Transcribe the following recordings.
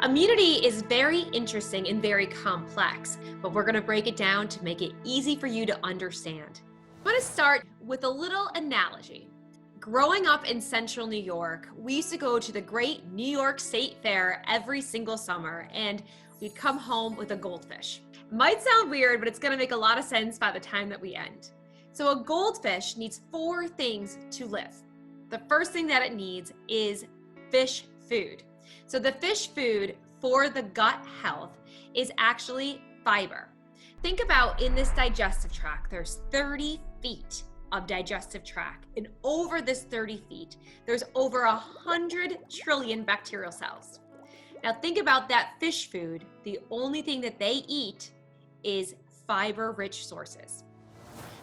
Immunity is very interesting and very complex, but we're going to break it down to make it easy for you to understand. I'm going to start with a little analogy. Growing up in central New York, we used to go to the great New York State Fair every single summer, and we'd come home with a goldfish. It might sound weird, but it's going to make a lot of sense by the time that we end. So a goldfish needs 4 things to live. The first thing that it needs is fish food. So the fish food for the gut health is actually fiber. Think about in this digestive tract, there's 30 feet of digestive tract. And over this 30 feet, there's over 100 trillion bacterial cells. Now think about that fish food. The only thing that they eat is fiber-rich sources.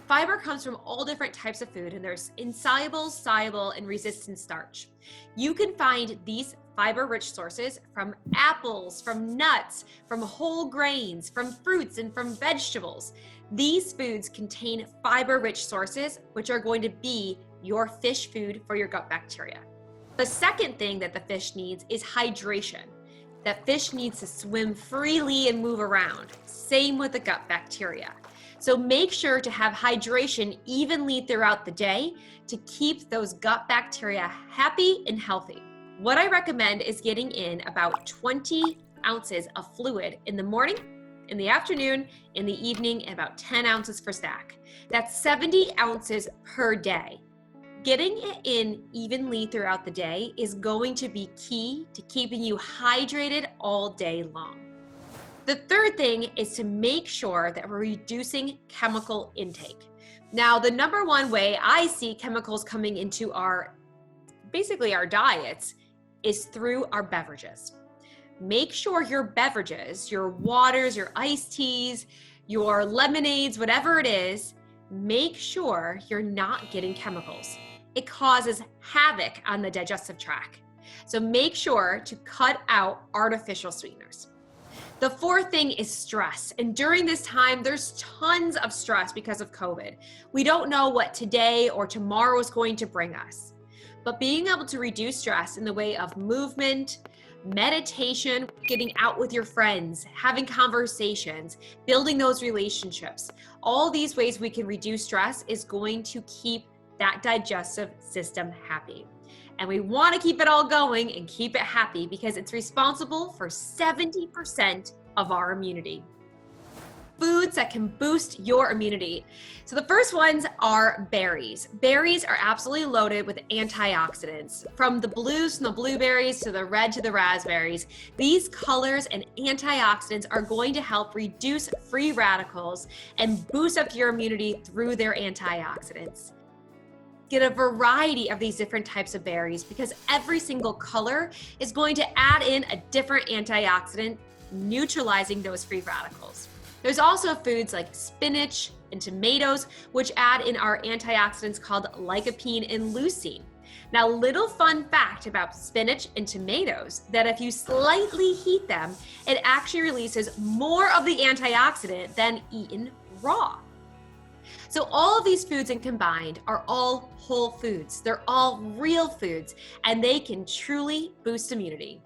Fiber comes from all different types of food, and there's insoluble, soluble, and resistant starch. You can find these fiber-rich sources from apples, from nuts, from whole grains, from fruits, and from vegetables. These foods contain fiber-rich sources, which are going to be your fish food for your gut bacteria. The second thing that the fish needs is hydration. That fish needs to swim freely and move around. Same with the gut bacteria. So make sure to have hydration evenly throughout the day to keep those gut bacteria happy and healthy. What I recommend is getting in about 20 ounces of fluid in the morning, in the afternoon, in the evening, and about 10 ounces for snack. That's 70 ounces per day. Getting it in evenly throughout the day is going to be key to keeping you hydrated all day long. The third thing is to make sure that we're reducing chemical intake. Now, the number one way I see chemicals coming into our diets is through our beverages. Make sure your beverages, your waters, your iced teas, your lemonades, whatever it is, make sure you're not getting chemicals. It causes havoc on the digestive tract. So make sure to cut out artificial sweeteners. The fourth thing is stress. And during this time, there's tons of stress because of COVID. We don't know what today or tomorrow is going to bring us. But being able to reduce stress in the way of movement, meditation, getting out with your friends, having conversations, building those relationships, all these ways we can reduce stress is going to keep that digestive system happy. And we want to keep it all going and keep it happy because it's responsible for 70% of our immunity. Foods that can boost your immunity. So the first ones are berries. Berries are absolutely loaded with antioxidants. From the blues, from the blueberries, to the red, to the raspberries. These colors and antioxidants are going to help reduce free radicals and boost up your immunity through their antioxidants. Get a variety of these different types of berries because every single color is going to add in a different antioxidant, neutralizing those free radicals. There's also foods like spinach and tomatoes, which add in our antioxidants called lycopene and leucine. Now, little fun fact about spinach and tomatoes, that if you slightly heat them, it actually releases more of the antioxidant than eaten raw. So all of these foods and combined are all whole foods. They're all real foods, and they can truly boost immunity.